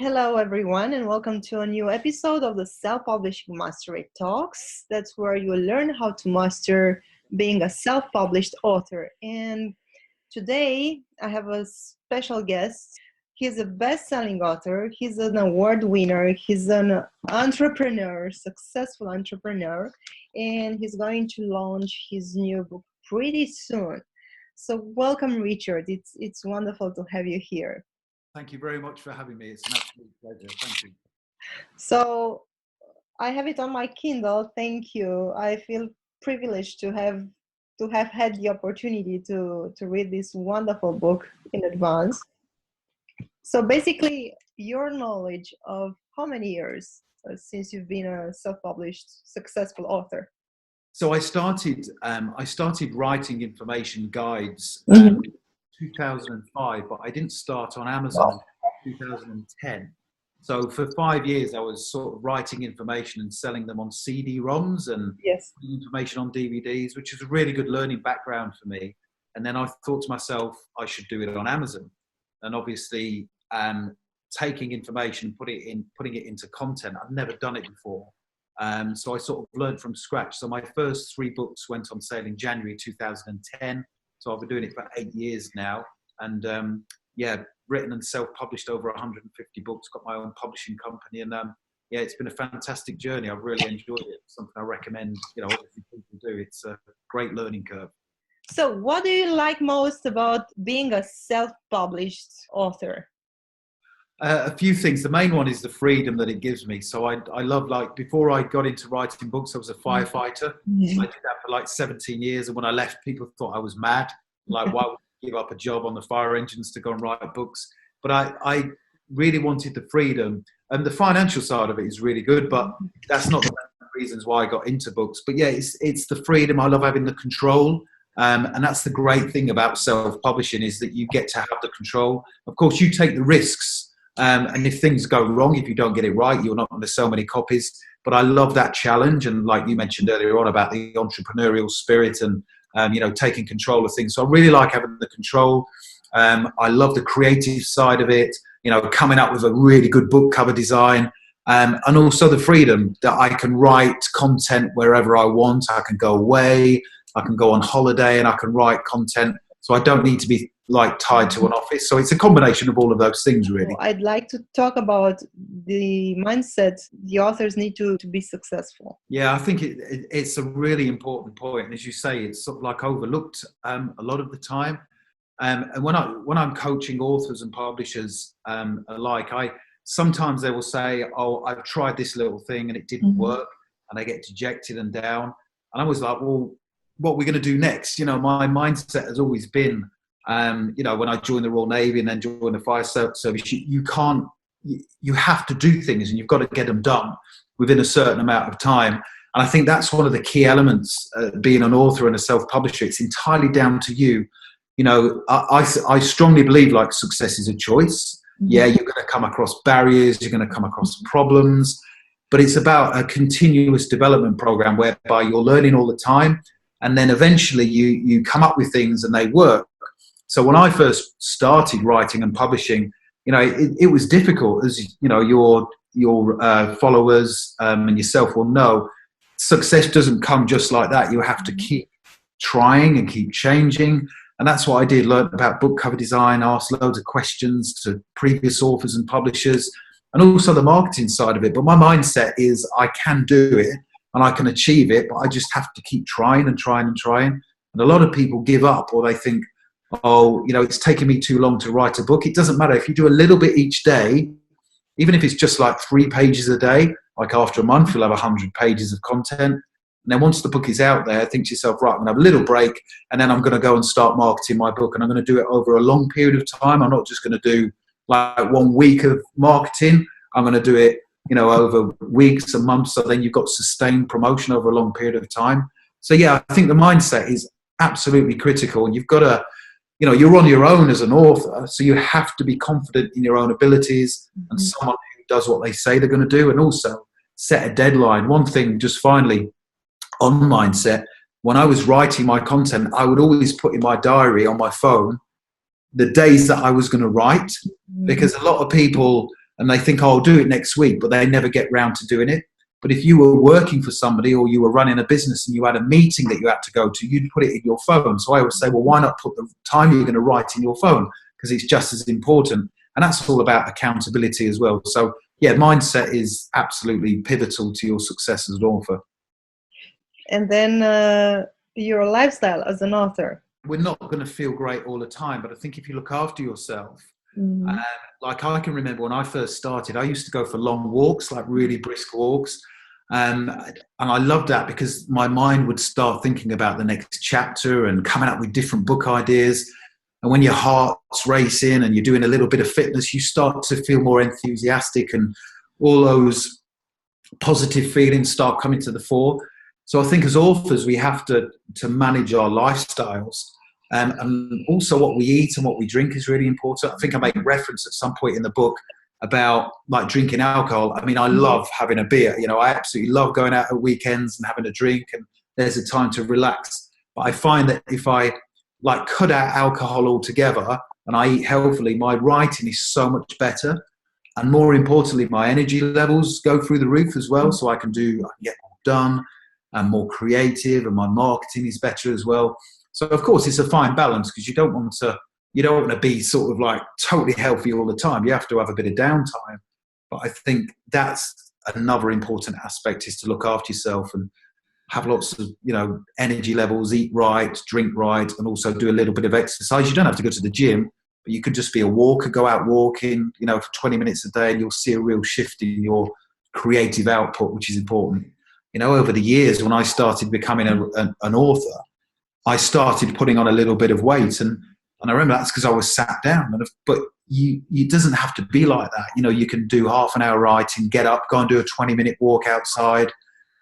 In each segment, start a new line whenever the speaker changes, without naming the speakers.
Hello, everyone, and welcome to a new episode of the Self-Publishing Mastery Talks. That's where you learn how to master being a self-published author. And today, I have a special guest. He's a best-selling author. He's an award winner. He's an entrepreneur, successful entrepreneur, and he's going to launch his new book pretty soon. So welcome, Richard. It's wonderful to have you here.
Thank you very much for having me. It's an absolute pleasure. Thank you.
So I have it on my Kindle. Thank you. I feel privileged to have had the opportunity to read this wonderful book in advance. So basically, your knowledge of how many years since you've been a self-published successful author?
So I started writing information guides 2005, but I didn't start on Amazon in 2010. So for 5 years, I was sort of writing information and selling them on CD-ROMs and information on DVDs, which is a really good learning background for me. And then I thought to myself, I should do it on Amazon. And obviously, taking information and putting it into content, I've never done it before. So I sort of learned from scratch. So my first 3 books went on sale in January 2010. So I've been doing it for 8 years now, and written and self-published over 150 books. Got my own publishing company, and it's been a fantastic journey. I've really enjoyed it. Something I recommend, obviously people do. It's a great learning curve.
So, what do you like most about being a self-published author?
A few things. The main one is the freedom that it gives me. So I love, before I got into writing books, I was a firefighter. I did that for 17 years. And when I left, people thought I was mad. Why would I give up a job on the fire engines to go and write books? But I really wanted the freedom. And the financial side of it is really good, but that's not the reasons why I got into books. But yeah, it's the freedom. I love having the control. And that's the great thing about self-publishing, is that you get to have the control. Of course, you take the risks. And if things go wrong, if you don't get it right, you're not going to sell many copies. But I love that challenge. And like you mentioned earlier on about the entrepreneurial spirit and, taking control of things. So I really like having the control. I love the creative side of it, coming up with a really good book cover design. And also the freedom that I can write content wherever I want. I can go away, I can go on holiday, and I can write content. So I don't need to be tied to an office. So it's a combination of all of those things, really.
I'd like to talk about the mindset the authors need to be successful.
Yeah, I think it's a really important point. And as you say, it's sort of overlooked a lot of the time. And when I'm coaching authors and publishers alike, sometimes they will say, oh, I've tried this little thing and it didn't work. And they get dejected and down. And I was like, well, what are we going to do next? My mindset has always been, when I joined the Royal Navy and then joined the fire service, you have to do things and you've got to get them done within a certain amount of time. And I think that's one of the key elements, being an author and a self-publisher. It's entirely down to you. I strongly believe success is a choice. Yeah, you're going to come across barriers, you're going to come across problems, but it's about a continuous development program whereby you're learning all the time. And then eventually you come up with things and they work. So when I first started writing and publishing, it was difficult, as your followers and yourself will know. Success doesn't come just like that. You have to keep trying and keep changing. And that's what I did. Learned about book cover design, asked loads of questions to previous authors and publishers, and also the marketing side of it. But my mindset is I can do it and I can achieve it, but I just have to keep trying and trying and trying. And a lot of people give up, or they think, oh, it's taken me too long to write a book. It doesn't matter. If you do a little bit each day, even if it's just 3 pages a day, after a month, you'll have 100 pages of content. And then once the book is out there, think to yourself, right, I'm going to have a little break, and then I'm going to go and start marketing my book. And I'm going to do it over a long period of time. I'm not just going to do 1 week of marketing. I'm going to do it, over weeks and months. So then you've got sustained promotion over a long period of time. So yeah, I think the mindset is absolutely critical. And you've got to, you're on your own as an author. So you have to be confident in your own abilities and someone who does what they say they're going to do, and also set a deadline. One thing, just finally, on mindset, when I was writing my content, I would always put in my diary on my phone the days that I was going to write, because a lot of people and they think, oh, I'll do it next week, but they never get round to doing it. But if you were working for somebody or you were running a business and you had a meeting that you had to go to, you'd put it in your phone. So I always say, well, why not put the time you're going to write in your phone? Because it's just as important. And that's all about accountability as well. So yeah, mindset is absolutely pivotal to your success as an author.
And then your lifestyle as an author.
We're not going to feel great all the time, but I think if you look after yourself, like I can remember when I first started, I used to go for long walks, like really brisk walks. And I loved that because my mind would start thinking about the next chapter and coming up with different book ideas. And when your heart's racing and you're doing a little bit of fitness, you start to feel more enthusiastic and all those positive feelings start coming to the fore. So I think as authors, we have to manage our lifestyles. And also what we eat and what we drink is really important. I think I make reference at some point in the book about like drinking alcohol. I mean, I love having a beer. You know, I absolutely love going out at weekends and having a drink, and there's a time to relax. But I find that if I like cut out alcohol altogether and I eat healthily, my writing is so much better. And more importantly, my energy levels go through the roof as well. So I can get more done. I'm more creative and my marketing is better as well. So of course it's a fine balance because you don't want to be sort of like totally healthy all the time. You have to have a bit of downtime. But I think that's another important aspect, is to look after yourself and have lots of, energy levels, eat right, drink right, and also do a little bit of exercise. You don't have to go to the gym, but you could just be a walker, go out walking, for 20 minutes a day, and you'll see a real shift in your creative output, which is important. Over the years, when I started becoming an author, I started putting on a little bit of weight. And I remember that's because I was sat down. But it doesn't have to be like that. You can do half an hour writing, get up, go and do a 20-minute walk outside.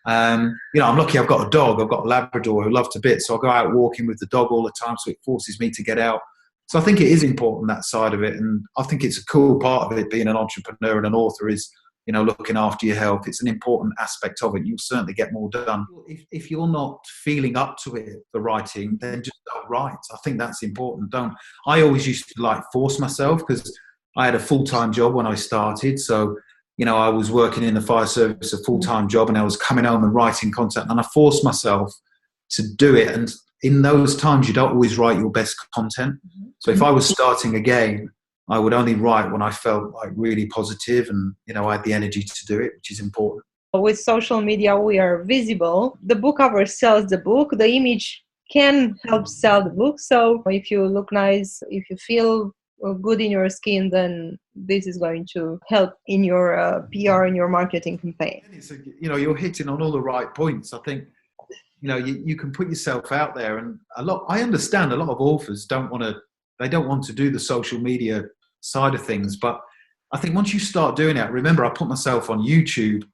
I'm lucky I've got a dog. I've got a Labrador who loves to bits. So I go out walking with the dog all the time. So it forces me to get out. So I think it is important, that side of it. And I think it's a cool part of it, being an entrepreneur and an author, is looking after your health. It's an important aspect of it. You'll certainly get more done. If you're not feeling up to it, the writing, then just don't write. I think that's important. I always used to force myself, because I had a full-time job when I started. So, I was working in the fire service, a full-time job, and I was coming home and writing content, and I forced myself to do it. And in those times, you don't always write your best content. So if I was starting again, I would only write when I felt really positive and, I had the energy to do it, which is important.
With social media, we are visible. The book cover sells the book. The image can help sell the book. So if you look nice, if you feel good in your skin, then this is going to help in your PR and your marketing campaign.
You're hitting on all the right points. I think, you can put yourself out there, and I understand a lot of authors don't want to do the social media side of things, but I think once you start doing it, remember I put myself on YouTube,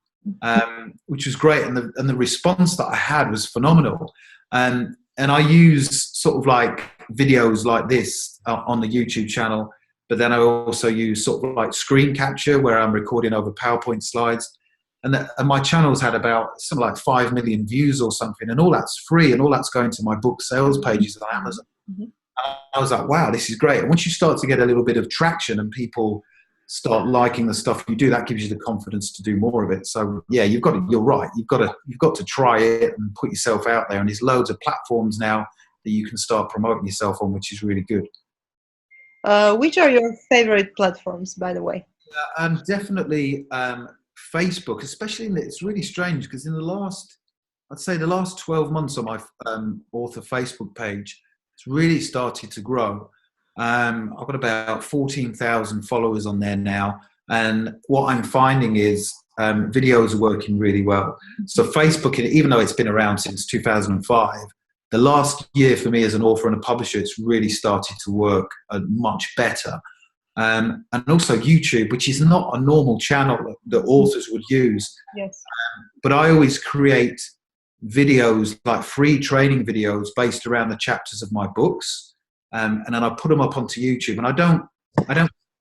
which was great, and the response that I had was phenomenal, and I use sort of like videos like this on the YouTube channel, but then I also use sort of like screen capture where I'm recording over PowerPoint slides, and my channel's had about something like 5 million views or something, and all that's free, and all that's going to my book sales pages on Amazon. I was like, wow, this is great. And once you start to get a little bit of traction and people start liking the stuff you do, that gives you the confidence to do more of it. So yeah, you're right. You've got to try it and put yourself out there. And there's loads of platforms now that you can start promoting yourself on, which is really good.
Which are your favorite platforms, by the way?
Definitely Facebook, especially it's really strange because in the last 12 months on my author Facebook page, it's really started to grow. I've got about 14,000 followers on there now. And what I'm finding is videos are working really well. So Facebook, even though it's been around since 2005, the last year for me as an author and a publisher, it's really started to work much better. And also YouTube, which is not a normal channel that authors would use.
Yes.
But I always create videos, like free training videos based around the chapters of my books, and then I put them up onto YouTube. And I don't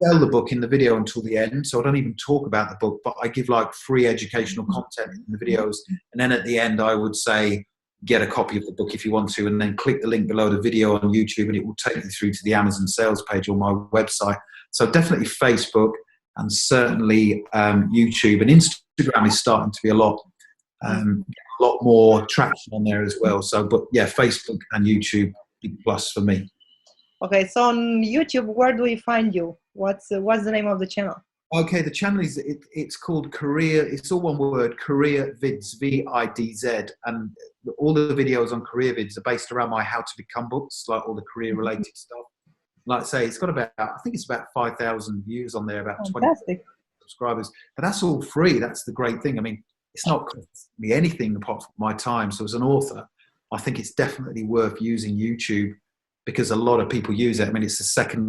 sell the book in the video until the end, so I don't even talk about the book, but I give like free educational content in the videos, and then at the end I would say, get a copy of the book if you want to, and then click the link below the video on YouTube and it will take you through to the Amazon sales page or my website. So definitely Facebook. and certainly YouTube and Instagram is starting to be a lot more traction on there as well. So, but yeah, Facebook and YouTube, big plus for me.
Okay, so on YouTube, where do we find you? What's the name of the channel?
Okay, the channel is it's called Career. It's all one word, Career Vids, VIDZ, and all the videos on Career Vids are based around my How to Become books, like all the career related stuff. Like I say, it's got about, I think it's about 5,000 views on there, about 20 subscribers. But that's all free. That's the great thing. I mean, it's not costing me anything apart from my time. So as an author, I think it's definitely worth using YouTube because a lot of people use it. I mean, it's the second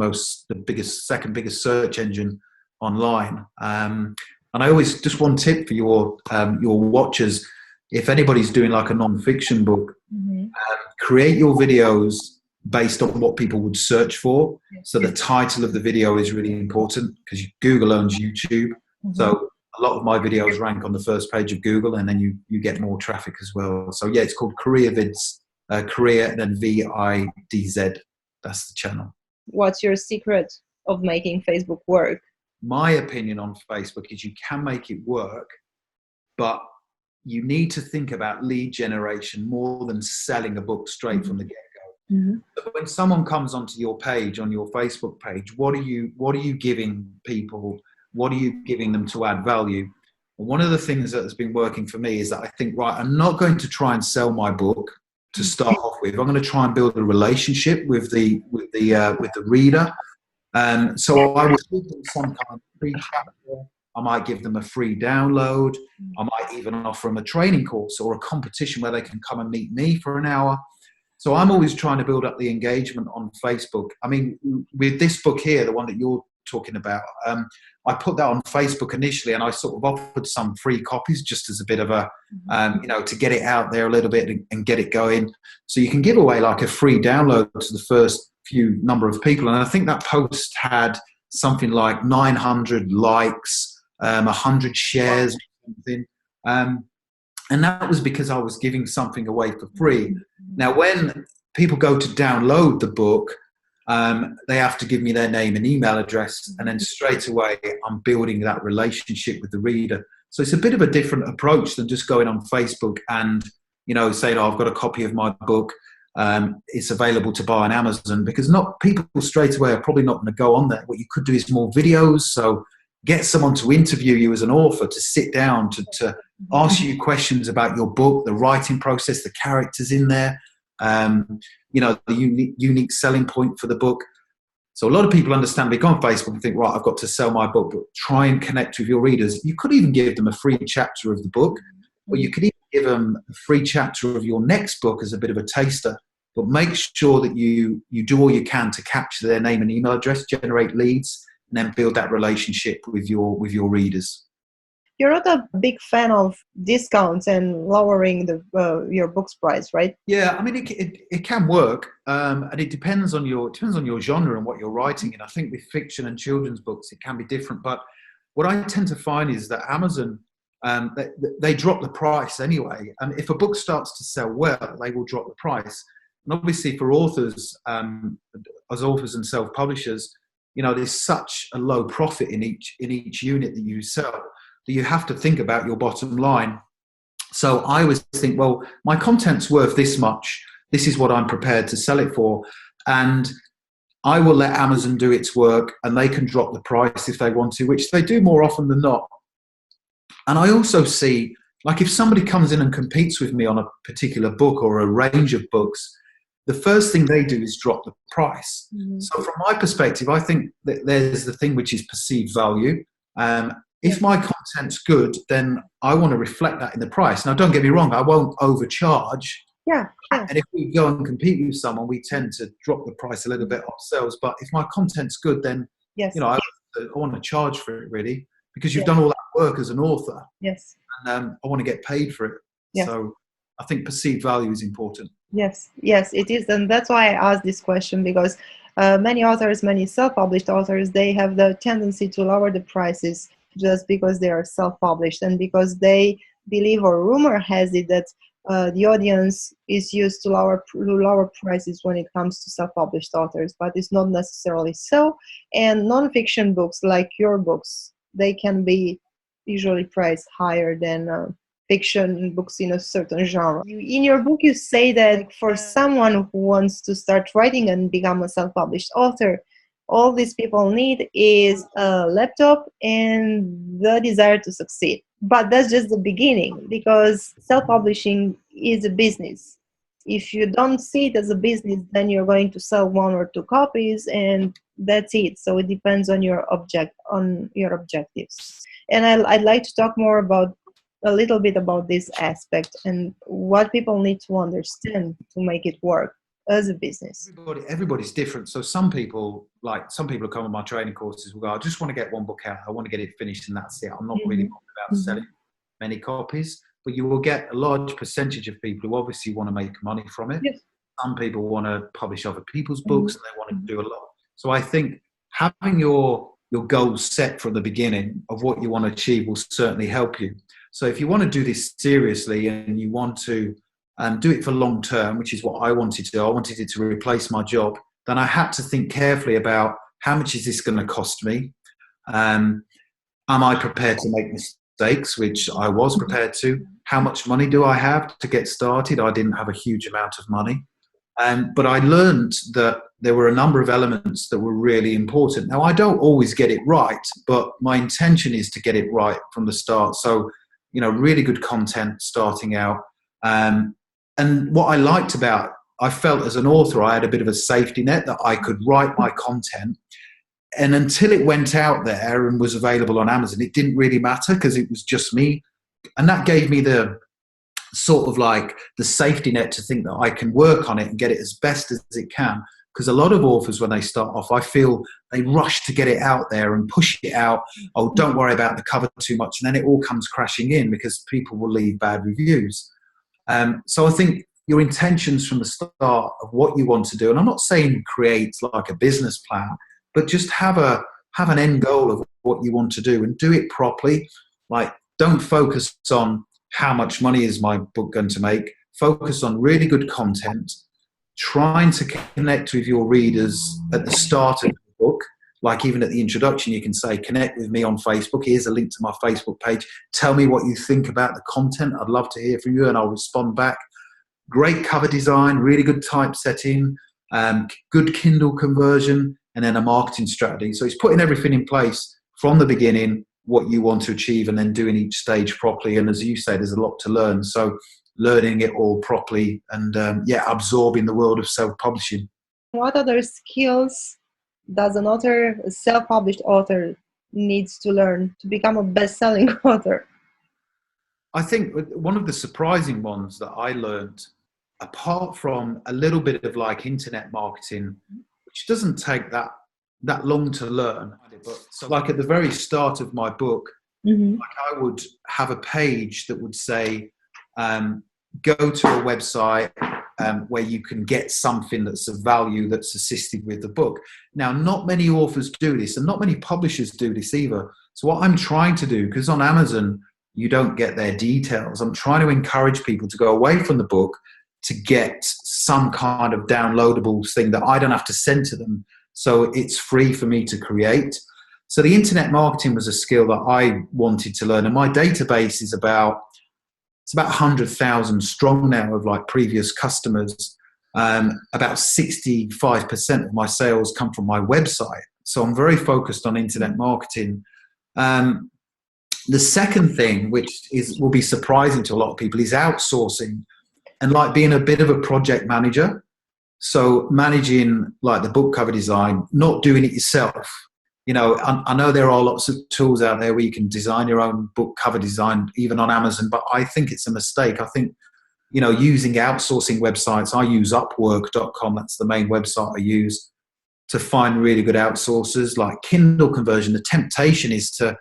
biggest search engine online. And I always, just one tip for your watchers, if anybody's doing like a non-fiction book, create your videos based on what people would search for. So the title of the video is really important because Google owns YouTube. So a lot of my videos rank on the first page of Google, and then you get more traffic as well. So yeah, it's called Career Vids, Career and then VIDZ. That's the channel. What's
your secret of making Facebook work?
My opinion on Facebook is you can make it work, but you need to think about lead generation more than selling a book straight from the get-go. But when someone comes onto your page, on your Facebook page, what are you giving people? What are you giving them to add value? And one of the things that has been working for me is that I think, right, I'm not going to try and sell my book to start off with. I'm going to try and build a relationship with the reader. So I will give them some kind of free chapter. I might give them a free download. I might even offer them a training course or a competition where they can come and meet me for an hour. So I'm always trying to build up the engagement on Facebook. I mean, with this book here, the one that you're talking about, I put that on Facebook initially, and I sort of offered some free copies just as a bit of a, to get it out there a little bit and get it going. So you can give away like a free download to the first few number of people. And I think that post had something like 900 likes, 100 shares, or something. And that was because I was giving something away for free. Now, when people go to download the book, they have to give me their name and email address, and then straight away I'm building that relationship with the reader. So it's a bit of a different approach than just going on Facebook and, saying, oh, I've got a copy of my book. It's available to buy on Amazon, because not people straight away are probably not going to go on there. What you could do is more videos. So get someone to interview you as an author, to sit down, to ask you questions about your book, the writing process, the characters in there, the unique selling point for the book. So a lot of people understand, they go on Facebook and think, right, I've got to sell my book, but try and connect with your readers. You could even give them a free chapter of the book, or you could even give them a free chapter of your next book as a bit of a taster. But make sure that you do all you can to capture their name and email address, generate leads, and then build that relationship with your readers.
You're not a big fan of discounts and lowering your book's price, right?
Yeah, I mean it can work, and it depends on your genre and what you're writing. And I think with fiction and children's books, it can be different. But what I tend to find is that Amazon, they drop the price anyway. And if a book starts to sell well, they will drop the price. And obviously for authors, as authors and self-publishers, there's such a low profit in each unit that you sell, that you have to think about your bottom line. So I always think, well, my content's worth this much. This is what I'm prepared to sell it for. And I will let Amazon do its work, and they can drop the price if they want to, which they do more often than not. And I also see, like, if somebody comes in and competes with me on a particular book or a range of books, the first thing they do is drop the price. So from my perspective, I think that there's the thing which is perceived value. If my content's good, then I want to reflect that in the price. Now, don't get me wrong, I won't overcharge.
Yeah.
And if we go and compete with someone, we tend to drop the price a little bit ourselves. But if my content's good, then I want to charge for it, really, because you've done all that work as an author.
Yes.
And I want to get paid for it. Yes. So I think perceived value is important.
Yes, it is. And that's why I asked this question, because many authors, many self-published authors, they have the tendency to lower the prices just because they are self-published, and because they believe, or rumor has it, that the audience is used to lower prices when it comes to self-published authors, but it's not necessarily so. And non-fiction books like your books, they can be usually priced higher than fiction books in a certain genre. In your book, you say that for someone who wants to start writing and become a self-published author, all these people need is a laptop and the desire to succeed. But that's just the beginning, because self-publishing is a business. If you don't see it as a business, then you're going to sell one or two copies and that's it. So it depends on your objectives. And I'd like to talk more about a little bit about this aspect and what people need to understand to make it work as a business.
Everybody's different. So some people who come on my training courses will go, I just want to get one book out. I want to get it finished and that's it. I'm not really bothered about selling many copies. But you will get a large percentage of people who obviously want to make money from it.
Yes.
Some people want to publish other people's books and they want to do a lot. So I think having your goals set from the beginning of what you want to achieve will certainly help you. So if you want to do this seriously and you want to do it for long term, which is what I wanted to do, I wanted it to replace my job, then I had to think carefully about how much is this going to cost me? Am I prepared to make mistakes, which I was prepared to? How much money do I have to get started? I didn't have a huge amount of money. But I learned that there were a number of elements that were really important. Now, I don't always get it right, but my intention is to get it right from the start. So, really good content starting out. And what I liked about, I felt as an author, I had a bit of a safety net that I could write my content. And until it went out there and was available on Amazon, it didn't really matter because it was just me. And that gave me the sort of like the safety net to think that I can work on it and get it as best as it can. Because a lot of authors, when they start off, I feel they rush to get it out there and push it out. Oh, don't worry about the cover too much. And then it all comes crashing in because people will leave bad reviews. So I think your intentions from the start of what you want to do, and I'm not saying create like a business plan, but just have an end goal of what you want to do and do it properly. Like, don't focus on how much money is my book going to make. Focus on really good content, trying to connect with your readers at the start of the book. Like even at the introduction, you can say, connect with me on Facebook. Here's a link to my Facebook page. Tell me what you think about the content. I'd love to hear from you and I'll respond back. Great cover design, really good typesetting, good Kindle conversion, and then a marketing strategy. So it's putting everything in place from the beginning, what you want to achieve, and then doing each stage properly. And as you say, there's a lot to learn. So learning it all properly and absorbing the world of self-publishing.
What other skills does a self-published author needs to learn to become a best-selling author?
I think one of the surprising ones that I learned, apart from a little bit of like internet marketing, which doesn't take that long to learn. But so like at the very start of my book, like I would have a page that would say, go to a website where you can get something that's of value that's assisted with the book. Now, not many authors do this and not many publishers do this either. So what I'm trying to do, because on Amazon, you don't get their details, I'm trying to encourage people to go away from the book to get some kind of downloadable thing that I don't have to send to them. So it's free for me to create. So the internet marketing was a skill that I wanted to learn. And my database is about 100,000 strong now of like previous customers. About 65% of my sales come from my website. So I'm very focused on internet marketing. The second thing, which will be surprising to a lot of people, is outsourcing and like being a bit of a project manager. So managing like the book cover design, not doing it yourself. I know there are lots of tools out there where you can design your own book cover design, even on Amazon, but I think it's a mistake. I think, using outsourcing websites, I use Upwork.com. That's the main website I use to find really good outsourcers. Like Kindle conversion, the temptation is to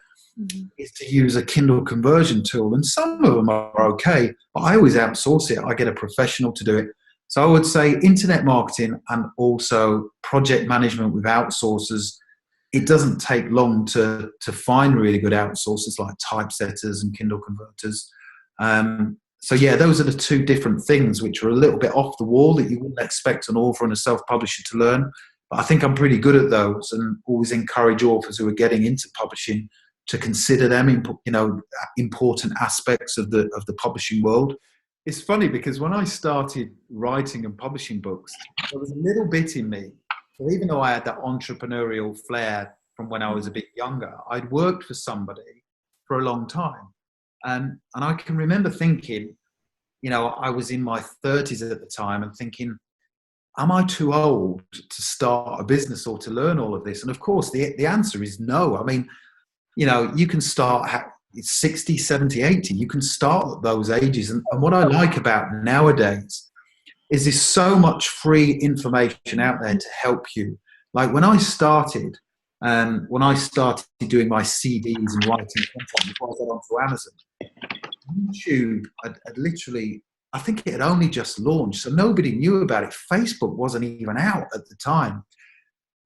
use a Kindle conversion tool, and some of them are okay, but I always outsource it. I get a professional to do it. So I would say internet marketing and also project management with outsourcers. It doesn't take long to find really good outsourcers like typesetters and Kindle converters. So those are the two different things which are a little bit off the wall that you wouldn't expect an author and a self-publisher to learn. But I think I'm pretty good at those and always encourage authors who are getting into publishing to consider them, important aspects of the publishing world. It's funny because when I started writing and publishing books, there was a little bit in me. So even though I had that entrepreneurial flair from when I was a bit younger, I'd worked for somebody for a long time. And I can remember thinking, I was in my 30s at the time and thinking, am I too old to start a business or to learn all of this? And of course, the answer is no. I mean, you can start at 60, 70, 80. You can start at those ages. And what I like about nowadays is there's so much free information out there to help you. Like when I started doing my CDs and writing content before I got onto Amazon, YouTube had literally, I think it had only just launched, so nobody knew about it. Facebook wasn't even out at the time.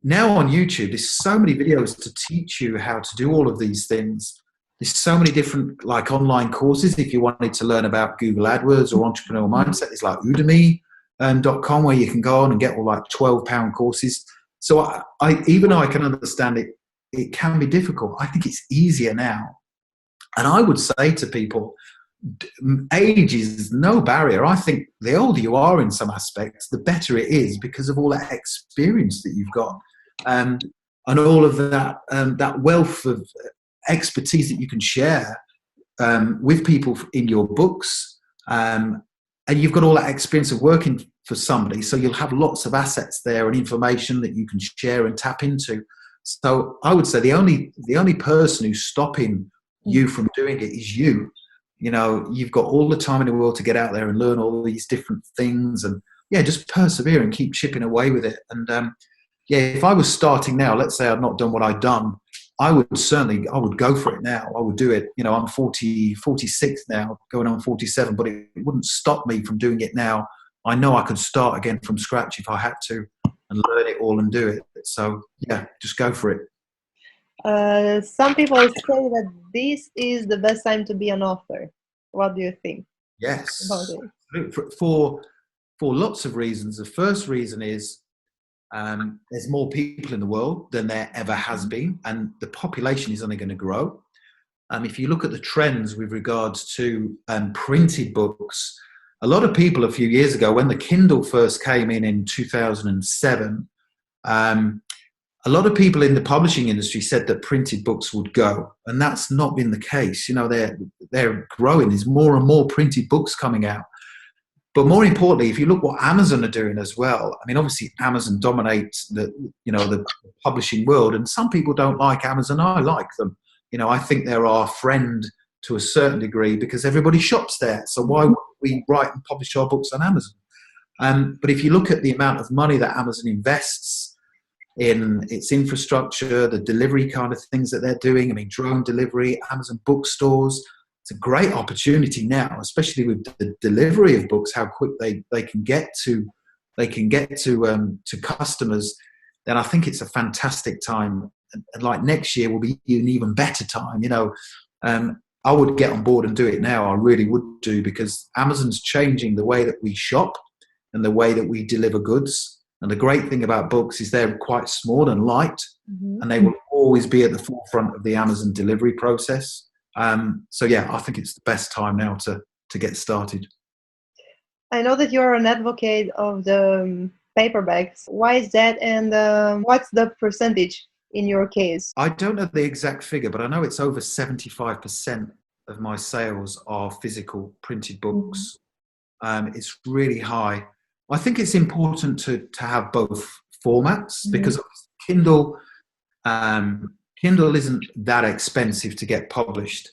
Now on YouTube, there's so many videos to teach you how to do all of these things. There's so many different online courses. If you wanted to learn about Google AdWords or entrepreneurial mindset, there's like Udemy.com where you can go on and get all like £12 courses. So I even though I can understand it can be difficult, I think it's easier now. And I would say to people, age is no barrier. I think the older you are in some aspects, the better it is because of all that experience that you've got, and all of that wealth of expertise that you can share with people in your books, and you've got all that experience of working for somebody, so you'll have lots of assets there and information that you can share and tap into. So I would say the only person who's stopping you from doing it is you. You've got all the time in the world to get out there and learn all these different things, and just persevere and keep chipping away with it. And if I was starting now, let's say I'd not done what I'd done, I would go for it now. I would do it. I'm 46 now, going on 47, but it wouldn't stop me from doing it now. I know I could start again from scratch if I had to and learn it all and do it. So just go for it.
Some people say that this is the best time to be an author. What do you think?
Yes,
about it?
For lots of reasons. The first reason is there's more people in the world than there ever has been, and the population is only going to grow. If you look at the trends with regards to printed books, a lot of people a few years ago, when the Kindle first came in 2007, a lot of people in the publishing industry said that printed books would go, and that's not been the case. They're growing. There's more and more printed books coming out. But more importantly, if you look what Amazon are doing as well, I mean, obviously Amazon dominates the publishing world, and some people don't like Amazon. I like them. I think they're our friend to a certain degree because everybody shops there. So why would we write and publish our books on Amazon? But if you look at the amount of money that Amazon invests in its infrastructure, the delivery kind of things that they're doing, I mean, drone delivery, Amazon bookstores, it's a great opportunity now, especially with the delivery of books, how quick they can get to customers. Then I think it's a fantastic time. And like next year will be an even better time. I would get on board and do it now. I really would do, because Amazon's changing the way that we shop and the way that we deliver goods. And the great thing about books is they're quite small and light, and they will always be at the forefront of the Amazon delivery process. I think it's the best time now to get started.
I know that you're an advocate of the paperbacks. Why is that, and what's the percentage in your case?
I don't know the exact figure, but I know it's over 75% of my sales are physical printed books. It's really high. I think it's important to have both formats, because Kindle isn't that expensive to get published.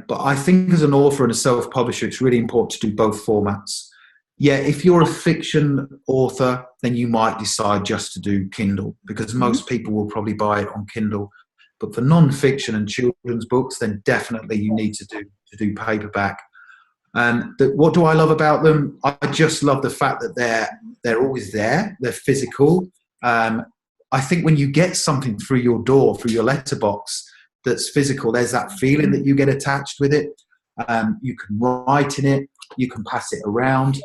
But I think as an author and a self-publisher, it's really important to do both formats. Yeah, if you're a fiction author, then you might decide just to do Kindle, because most people will probably buy it on Kindle. But for non-fiction and children's books, then definitely you need to do paperback. What do I love about them? I just love the fact that they're always there. They're physical. I think when you get something through your door, through your letterbox that's physical, there's that feeling that you get attached with it. You can write in it. You can pass it around.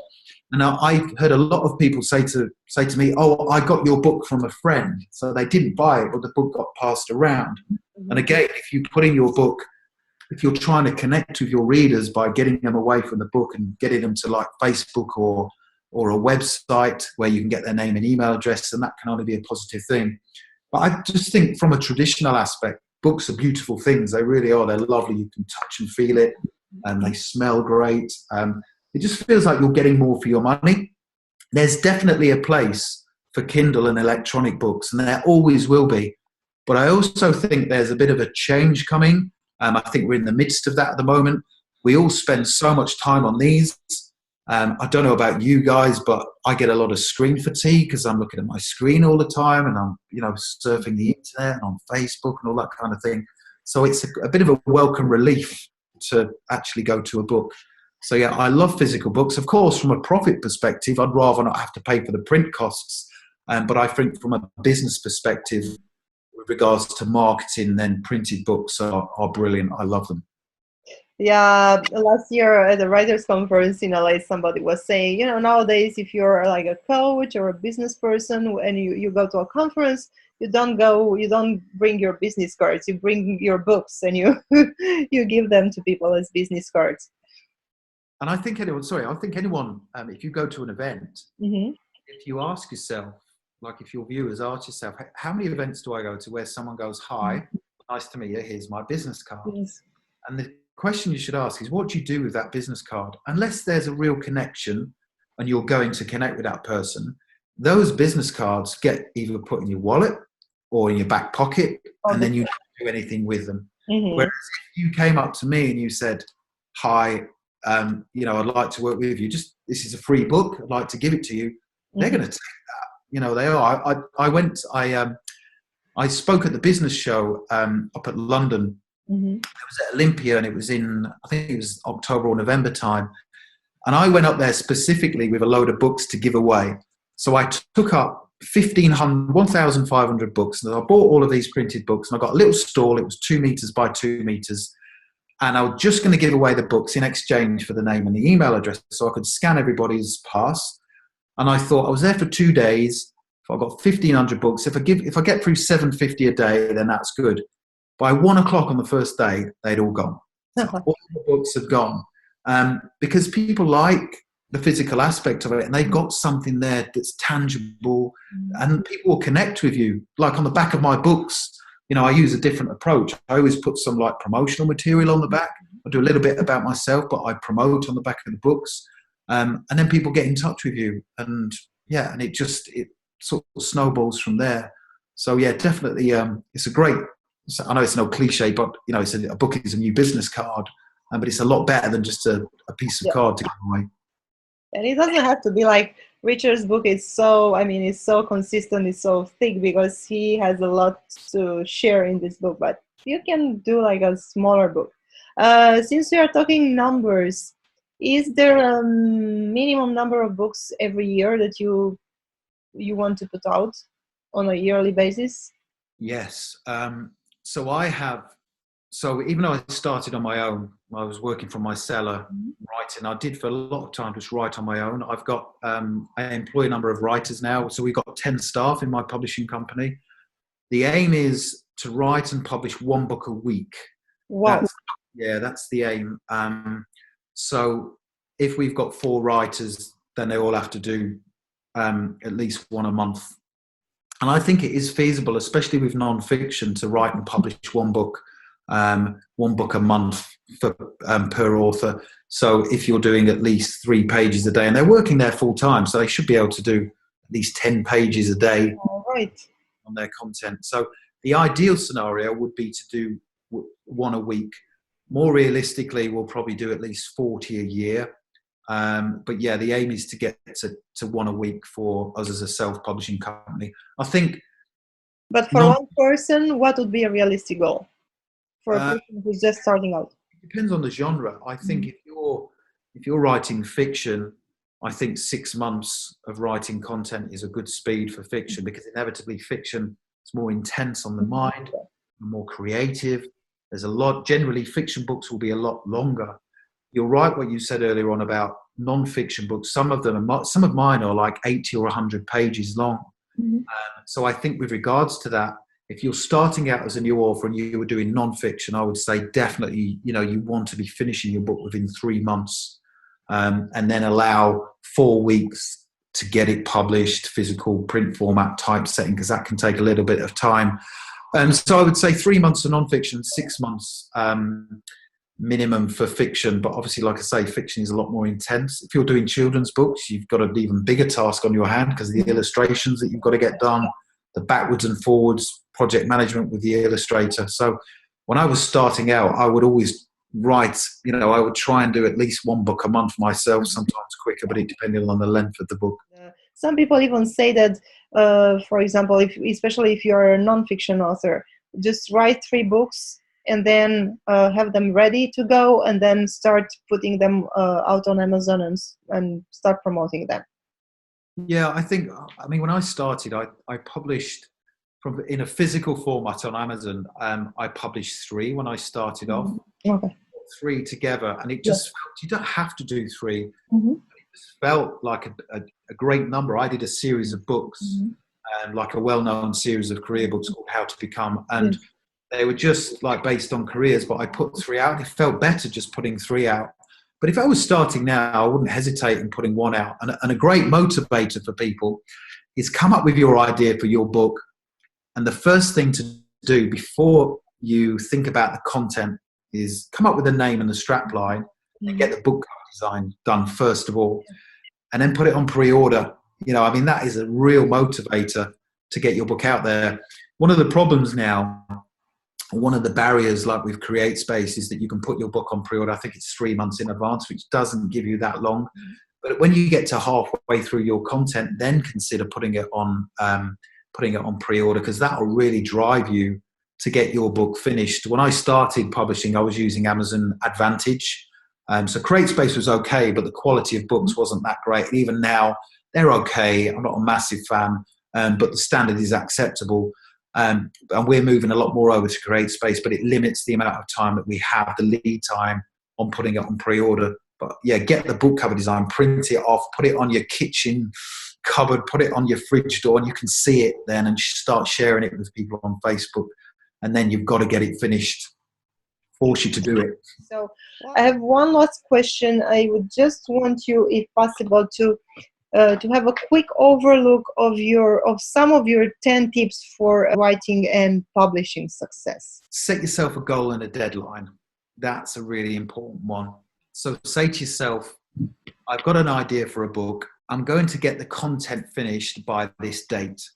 And I've heard a lot of people say to me, "Oh, I got your book from a friend." So they didn't buy it, but the book got passed around. And again, if you put in your book, if you're trying to connect with your readers by getting them away from the book and getting them to like Facebook or a website where you can get their name and email address, and that can only be a positive thing. But I just think from a traditional aspect, books are beautiful things. They really are. They're lovely. You can touch and feel it, and they smell great. It just feels like you're getting more for your money. There's definitely a place for Kindle and electronic books, and there always will be. But I also think there's a bit of a change coming. I think we're in the midst of that at the moment. We all spend so much time on these. I don't know about you guys, but I get a lot of screen fatigue because I'm looking at my screen all the time, and I'm, surfing the internet and on Facebook and all that kind of thing. So it's a bit of a welcome relief to actually go to a book. So yeah, I love physical books. Of course, from a profit perspective, I'd rather not have to pay for the print costs. But I think from a business perspective, with regards to marketing, then printed books are brilliant. I love them.
Yeah, last year at the writers conference in LA, somebody was saying, nowadays if you're like a coach or a business person and you go to a conference, you don't bring your business cards, you bring your books and you you give them to people as business cards.
And I think anyone, if you go to an event, if you ask yourself, like if your viewers ask yourself, how many events do I go to where someone goes, hi, nice to meet you, here's my business card.
Yes.
And the question you should ask is, what do you do with that business card? Unless there's a real connection and you're going to connect with that person, those business cards get either put in your wallet or in your back pocket, and then you don't do anything with them. Whereas if you came up to me and you said, hi, I'd like to work with you, this is a free book, I'd like to give it to you, they're going to take that. They are. I spoke at the business show up at London. It was at Olympia, and it was I think it was October or November time. And I went up there specifically with a load of books to give away. So I took up 1,500 books, and I bought all of these printed books, and I got a little stall. It was 2 meters by 2 meters. And I was just going to give away the books in exchange for the name and the email address so I could scan everybody's pass. And I thought, I was there for 2 days. If I got 1,500 books, if I get through 750 a day, then that's good. By 1 o'clock on the first day, they'd all gone. So all the books had gone. Because people like the physical aspect of it, and they've got something there that's tangible, and people will connect with you. Like on the back of my books, I use a different approach. I always put some like promotional material on the back. I do a little bit about myself, but I promote on the back of the books. And then people get in touch with you. And yeah, and it sort of snowballs from there. So yeah, definitely, it's a great, I know it's no cliche, but a book is a new business card, but it's a lot better than just a piece of card to give away.
And it doesn't have to be like Richard's book is so consistent, it's so thick because he has a lot to share in this book, but you can do like a smaller book. Since we are talking numbers, is there a minimum number of books every year that you want to put out on a yearly basis?
Yes. So even though I started on my own, I was working from my cellar writing. I did for a lot of time just write on my own. I've got, I employ a number of writers now. So we've got 10 staff in my publishing company. The aim is to write and publish 1 book a week.
Wow.
That's the aim. So if we've got 4 writers, then they all have to do at least 1 a month. And I think it is feasible, especially with non-fiction, to write and publish 1 book. 1 book a month per author. So if you're doing at least 3 pages a day, and they're working there full time, so they should be able to do at least 10 pages a day on their content. So the ideal scenario would be to do 1 a week. More realistically, we'll probably do at least 40 a year. But yeah, the aim is to get to 1 a week for us as a self-publishing company, I think.
But for one person, what would be a realistic goal for a person who's just starting out?
It depends on the genre. I think if you're writing fiction, I think 6 months of writing content is a good speed for fiction, because inevitably fiction is more intense on the mind, more creative. There's a lot. Generally, fiction books will be a lot longer. You're right what you said earlier on about non-fiction books. Some of mine are like 80 or 100 pages long. So I think with regards to that, if you're starting out as a new author and you were doing non-fiction, I would say definitely, you want to be finishing your book within 3 months, and then allow 4 weeks to get it published, physical, print format, typesetting, because that can take a little bit of time. So I would say 3 months for non-fiction, 6 months minimum for fiction. But obviously, like I say, fiction is a lot more intense. If you're doing children's books, you've got an even bigger task on your hand, because the illustrations that you've got to get done, the backwards and forwards, project management with the illustrator. So when I was starting out, I would always write, I would try and do at least 1 book a month myself, sometimes quicker, but it depended on the length of the book.
Some people even say that, for example, especially if you're a non-fiction author, just write 3 books and then have them ready to go, and then start putting them out on Amazon and start promoting them.
Yeah, when I started, I published in a physical format on Amazon. I published 3 when I started off.
Okay.
3 together, and it just felt, you don't have to do 3.
Mm-hmm.
It just felt like a great number. I did a series of books, like a well-known series of career books called How to Become, and they were just like based on careers, but I put 3 out. It felt better just putting 3 out. But if I was starting now, I wouldn't hesitate in putting 1 out. And a great motivator for people is come up with your idea for your book. And the first thing to do before you think about the content is come up with a name and the strap line, and get the book cover design done first of all, and then put it on pre-order. That is a real motivator to get your book out there. One of the problems now, one of the barriers, like with CreateSpace, is that you can put your book on pre-order. I think it's 3 months in advance, which doesn't give you that long. But when you get to halfway through your content, then consider putting it on pre-order, because that will really drive you to get your book finished. When I started publishing, I was using Amazon Advantage. So CreateSpace was okay, but the quality of books wasn't that great. And even now, they're okay. I'm not a massive fan, but the standard is acceptable. And we're moving a lot more over to CreateSpace, but it limits the amount of time that we have, the lead time on putting it on pre-order. But yeah, get the book cover design, print it off, put it on your kitchen cupboard, put it on your fridge door, and you can see it then, and start sharing it with people on Facebook. And then you've got to get it finished. Force you to do it.
So I have one last question. I would just want you, if possible, to have a quick overlook of some of your 10 tips for writing and publishing success.
Set yourself a goal and a deadline. That's a really important one. So say to yourself, I've got an idea for a book. I'm going to get the content finished by this date.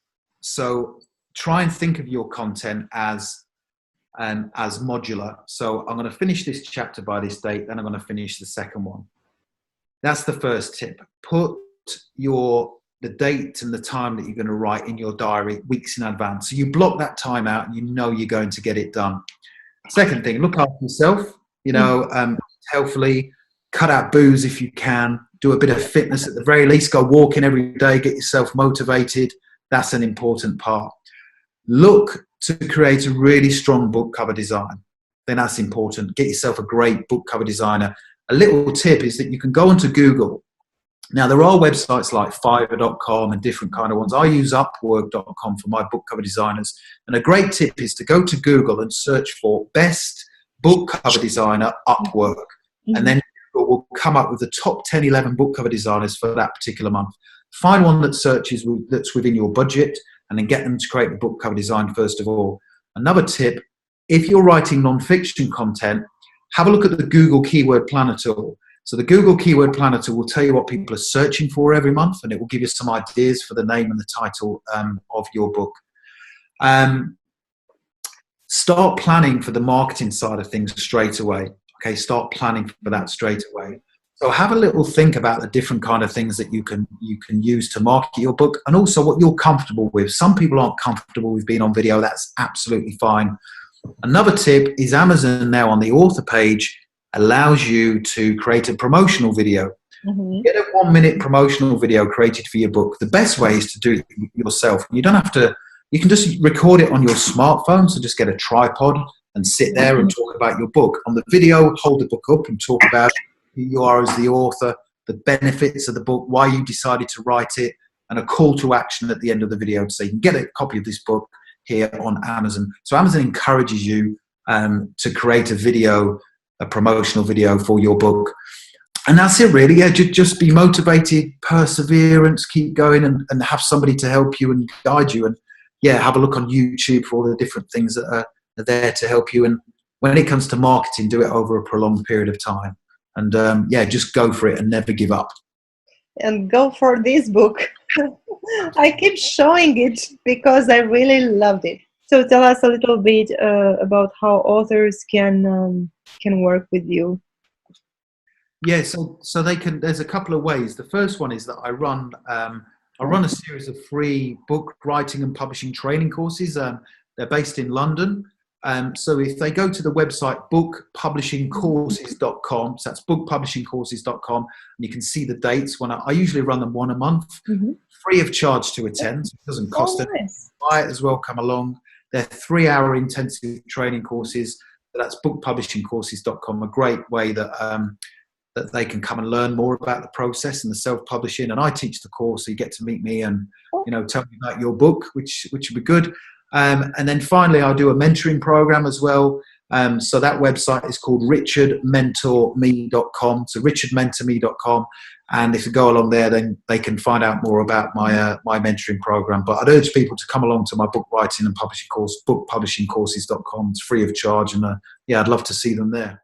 So try and think of your content as modular. So I'm going to finish this chapter by this date, then I'm going to finish the second one. That's the first tip. Put the date and the time that you're going to write in your diary weeks in advance. So you block that time out and you're going to get it done. Second thing, look after yourself, healthily, cut out booze if you can, do a bit of fitness at the very least, go walking every day, get yourself motivated. That's an important part. Look to create a really strong book cover design. Then that's important. Get yourself a great book cover designer. A little tip is that you can go onto Google. Now, there are websites like Fiverr.com and different kind of ones. I use Upwork.com for my book cover designers. And a great tip is to go to Google and search for best book cover designer Upwork. And then Google will come up with the top 10, 11 book cover designers for that particular month. Find one that searches that's within your budget, and then get them to create the book cover design first of all. Another tip, if you're writing non-fiction content, have a look at the Google Keyword Planner tool. So the Google Keyword Planner tool will tell you what people are searching for every month, and it will give you some ideas for the name and the title of your book. Start planning for the marketing side of things straight away. Okay, start planning for that straight away. So have a little think about the different kind of things that you can use to market your book, and also what you're comfortable with. Some people aren't comfortable with being on video. That's absolutely fine. Another tip is Amazon now on the author page allows you to create a promotional video. Get a 1-minute promotional video created for your book. The best way is to do it yourself. You don't have to, you can just record it on your smartphone. So just get a tripod and sit there and talk about your book. On the video, hold the book up and talk about who you are as the author, the benefits of the book, why you decided to write it, and a call to action at the end of the video to say, you can get a copy of this book. here on Amazon. So Amazon encourages you to create a video, a promotional video for your book. And that's it really. Yeah, just be motivated, perseverance, keep going, and have somebody to help you and guide you. And yeah, have a look on YouTube for all the different things that are there to help you. And when it comes to marketing, do it over a prolonged period of time. And yeah, just go for it and never give up.
And go for this book. I keep showing it because I really loved it. So tell us a little bit about how authors can work with you.
Yeah, so they can. There's a couple of ways. The first one is that I run a series of free book writing and publishing training courses. They're based in London. So if they go to the website bookpublishingcourses.com, so that's bookpublishingcourses.com, and you can see the dates. When I usually run them one a month, free of charge to attend. So it doesn't cost anything. Buy it as well. Come along. They're 3-hour intensive training courses. That's bookpublishingcourses.com. A great way that they can come and learn more about the process and the self-publishing. And I teach the course, so you get to meet me and tell me about your book, which would be good. And then finally, I do a mentoring program as well. So that website is called richardmentorme.com. So richardmentorme.com. And if you go along there, then they can find out more about my mentoring program. But I'd urge people to come along to my book writing and publishing course, bookpublishingcourses.com. It's free of charge. And yeah, I'd love to see them there.